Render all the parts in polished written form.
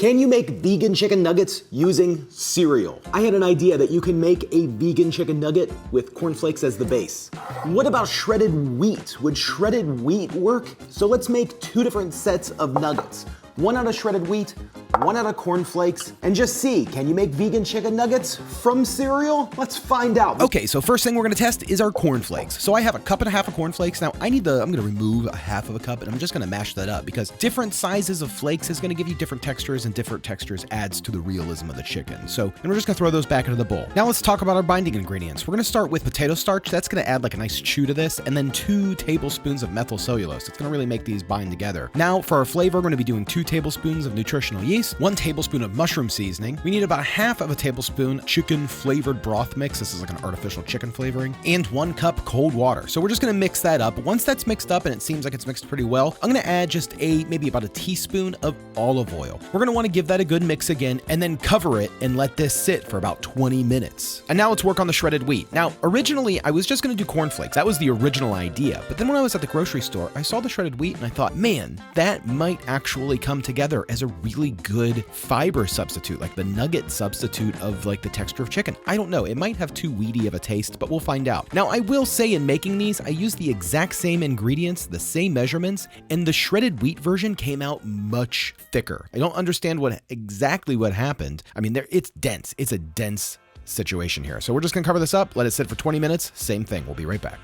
Can you make vegan chicken nuggets using cereal? I had an idea that you can make a vegan chicken nugget with cornflakes as the base. What about shredded wheat? Would shredded wheat work? So let's make two different sets of nuggets. One out of shredded wheat, one out of cornflakes, and just see, can you make vegan chicken nuggets from cereal? Let's find out. Okay, so first thing we're gonna test is our cornflakes. So I have a cup and a half of cornflakes. Now I'm gonna remove a half of a cup and I'm just gonna mash that up because different sizes of flakes is gonna give you different textures, and different textures adds to the realism of the chicken. So, and we're just gonna throw those back into the bowl. Now let's talk about our binding ingredients. We're gonna start with potato starch. That's gonna add like a nice chew to this, and then 2 tablespoons of methyl cellulose. It's gonna really make these bind together. Now for our flavor, we're gonna be doing 2 tablespoons of nutritional yeast, 1 tablespoon of mushroom seasoning. We need about half of a tablespoon chicken flavored broth mix. This is like an artificial chicken flavoring, and 1 cup cold water. So we're just gonna mix that up. Once that's mixed up and it seems like it's mixed pretty well, I'm gonna add just maybe about a teaspoon of olive oil. We're gonna wanna give that a good mix again and then cover it and let this sit for about 20 minutes. And now let's work on the shredded wheat. Now, originally I was just gonna do cornflakes. That was the original idea. But then when I was at the grocery store, I saw the shredded wheat and I thought, man, that might actually come together as a really good fiber substitute, like the nugget substitute of like the texture of chicken. I don't know, it might have too weedy of a taste, but we'll find out. Now, I will say in making these, I used the exact same ingredients, the same measurements, and the shredded wheat version came out much thicker. I don't understand exactly what happened. I mean, it's dense. It's a dense situation here. So we're just gonna cover this up, let it sit for 20 minutes. Same thing, we'll be right back.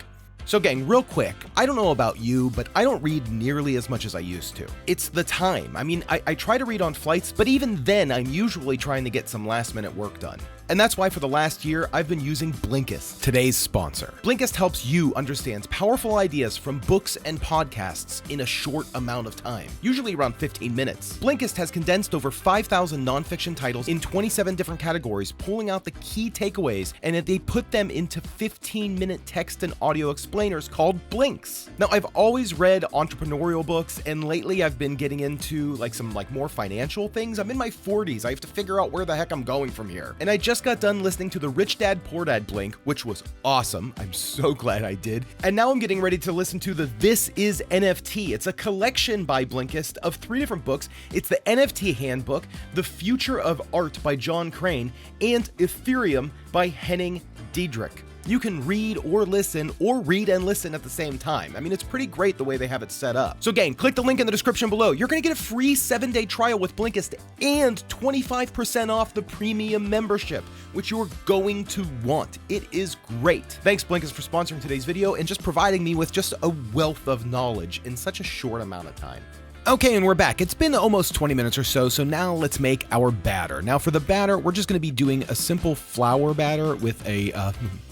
So gang, real quick, I don't know about you, but I don't read nearly as much as I used to. It's the time. I mean, I try to read on flights, but even then, I'm usually trying to get some last minute work done. And that's why for the last year, I've been using Blinkist, today's sponsor. Blinkist helps you understand powerful ideas from books and podcasts in a short amount of time, usually around 15 minutes. Blinkist has condensed over 5,000 nonfiction titles in 27 different categories, pulling out the key takeaways, and they put them into 15-minute text and audio explainers called Blinks. Now, I've always read entrepreneurial books, and lately I've been getting into some more financial things. I'm in my 40s. I have to figure out where the heck I'm going from here. And I just got done listening to the Rich Dad Poor Dad Blink, which was awesome. I'm so glad I did. And now I'm getting ready to listen to the This Is NFT. It's a collection by Blinkist of 3 different books. It's the NFT Handbook, The Future of Art by John Crane, and Ethereum by Henning Diedrich. You can read or listen, or read and listen at the same time. I mean, it's pretty great the way they have it set up. So gang, click the link in the description below. You're gonna get a free 7-day trial with Blinkist and 25% off the premium membership, which you're going to want. It is great. Thanks Blinkist for sponsoring today's video and just providing me with just a wealth of knowledge in such a short amount of time. Okay, and we're back. It's been almost 20 minutes or so, so now let's make our batter. Now for the batter, we're just gonna be doing a simple flour batter with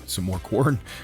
some more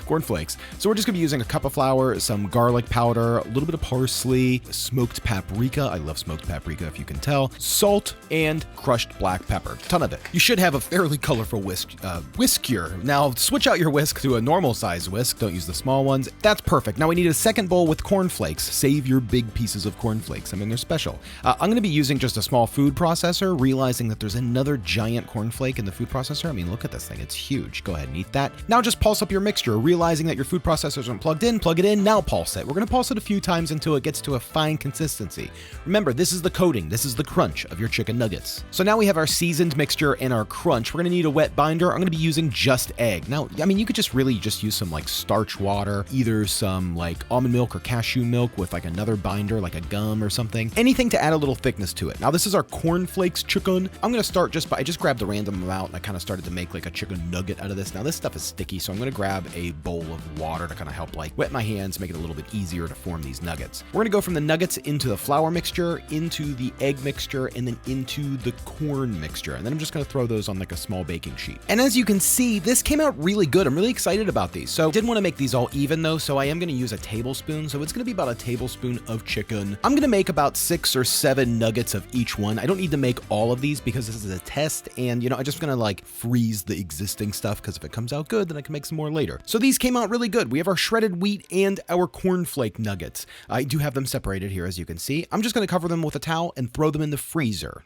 cornflakes. So we're just gonna be using a cup of flour, some garlic powder, a little bit of parsley, smoked paprika. I love smoked paprika if you can tell. Salt and crushed black pepper. Ton of it. You should have a fairly colorful whisker. Now switch out your whisk to a normal size whisk. Don't use the small ones. That's perfect. Now we need a second bowl with cornflakes. Save your big pieces of cornflakes. I mean, they're special. I'm gonna be using just a small food processor, realizing that there's another giant cornflake in the food processor. I mean, look at this thing. It's huge. Go ahead and eat that. Now just pulse up your mixture, realizing that your food processor isn't plugged in, plug it in, now pulse it. We're gonna pulse it a few times until it gets to a fine consistency. Remember, this is the coating, this is the crunch of your chicken nuggets. So now we have our seasoned mixture and our crunch. We're gonna need a wet binder. I'm gonna be using just egg. Now, I mean, you could just really use some starch water, either some almond milk or cashew milk with another binder, like a gum or something. Anything to add a little thickness to it. Now this is our cornflakes chuckun. I'm gonna start I just grabbed a random amount and I kind of started to make a chicken nugget out of this. Now this stuff is sticky, so I'm gonna grab a bowl of water to kind of help wet my hands, make it a little bit easier to form these nuggets. We're gonna go from the nuggets into the flour mixture, into the egg mixture, and then into the corn mixture. And then I'm just gonna throw those on a small baking sheet. And as you can see, this came out really good. I'm really excited about these. So I didn't want to make these all even though, so I am gonna use a tablespoon. So it's gonna be about a tablespoon of chicken. I'm gonna make about 6 or 7 nuggets of each one. I don't need to make all of these because this is a test, and I'm just gonna freeze the existing stuff, because if it comes out good, then I can make some more later. So these came out really good. We have our shredded wheat and our cornflake nuggets. I do have them separated here, as you can see. I'm just gonna cover them with a towel and throw them in the freezer.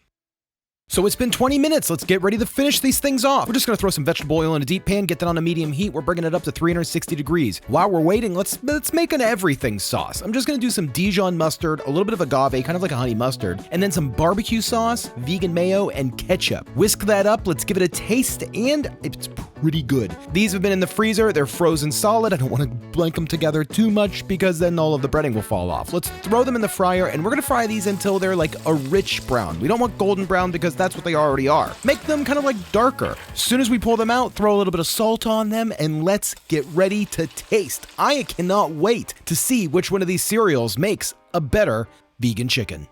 So it's been 20 minutes. Let's get ready to finish these things off. We're just gonna throw some vegetable oil in a deep pan, get that on a medium heat. We're bringing it up to 360 degrees. While we're waiting, let's make an everything sauce. I'm just gonna do some Dijon mustard, a little bit of agave, kind of like a honey mustard, and then some barbecue sauce, vegan mayo, and ketchup. Whisk that up, let's give it a taste, and it's pretty good. These have been in the freezer. They're frozen solid. I don't want to blank them together too much because then all of the breading will fall off. Let's throw them in the fryer, and we're gonna fry these until they're like a rich brown. We don't want golden brown because that's what they already are. Make them kind of like darker. As soon as we pull them out, throw a little bit of salt on them, and let's get ready to taste. I cannot wait to see which one of these cereals makes a better vegan chicken.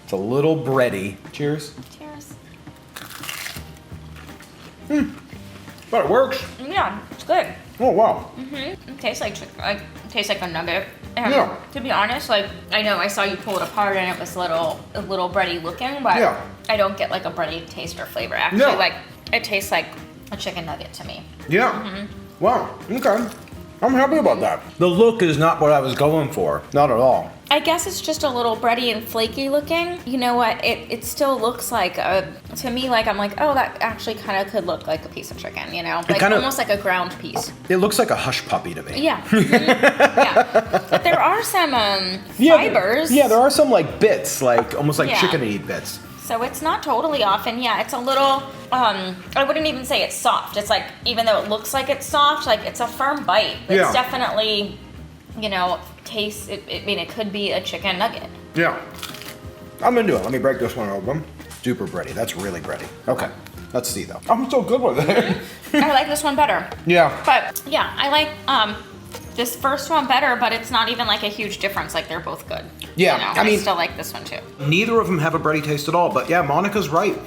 It's a little bready. Cheers. Cheers. But it works. Yeah, it's good. Oh, wow. It tastes like a nugget. Yeah. To be honest, like I know I saw you pull it apart and it was a little bready looking, but Yeah. I don't get like a bready taste or flavor. Actually, No. like it tastes like a chicken nugget to me. Yeah. Wow. Okay. I'm happy about that. The look is not what I was going for. Not at all. I guess it's just a little bready and flaky looking. You know what? It still looks like to me, like I'm like, oh, that actually kind of could look like a piece of chicken, you know? Like kinda- almost like a ground piece. It looks like a hush puppy to me. Yeah. Yeah. But there are some fibers. Yeah, there are some like bits, like almost like Yeah. chicken-y bits. So it's not totally off, and yeah, it's a little, I wouldn't even say it's soft. It's like, even though it looks like it's soft, like it's a firm bite. It's Yeah. definitely, you know, I mean, it could be a chicken nugget. Yeah. I'm into it. Let me break this one open. Super bready. That's really bready. Okay. Let's see though. I'm so good with it. I like this one better. Yeah. But yeah, I like this first one better, but it's not even like a huge difference. Like they're both good. Yeah, You know, I mean- still like this one too. Neither of them have a bready taste at all, but yeah, Monica's right.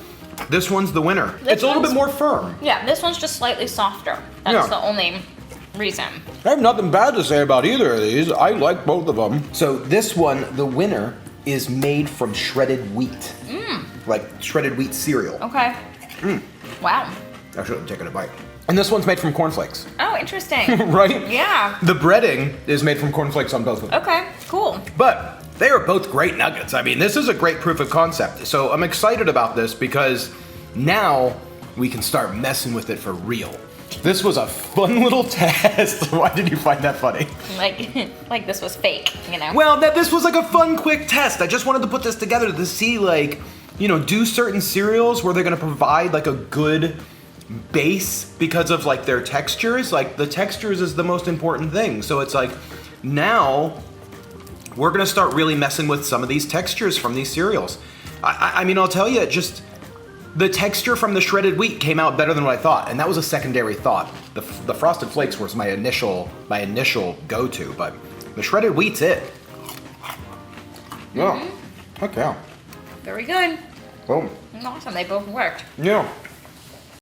This one's the winner. It's a little bit one's- more firm. Yeah, this one's just slightly softer. That's Yeah. the only reason. I have nothing bad to say about either of these. I like both of them. So this one, the winner, is made from shredded wheat. Like shredded wheat cereal. Okay. Wow. I should have taken a bite. And this one's made from cornflakes, Oh, interesting. right? Yeah. The breading is made from cornflakes on both of them. Okay, cool. But they are both great nuggets. I mean, this is a great proof of concept. So I'm excited about this because now we can start messing with it for real. This was a fun little test. Why did you find that funny? Like this was fake, you know? Well, this was like a fun, quick test. I just wanted to put this together to see, like, you know, do certain cereals where they're gonna provide like a good base because of like their textures. Like the textures is the most important thing. So it's like now we're gonna start really messing with some of these textures from these cereals. I mean, I'll tell you, just the texture from the shredded wheat came out better than what I thought, and that was a secondary thought. The Frosted Flakes was my initial go-to, but the shredded wheat's it. Yeah. Heck yeah. Very good. Boom. Awesome, they both worked. Yeah.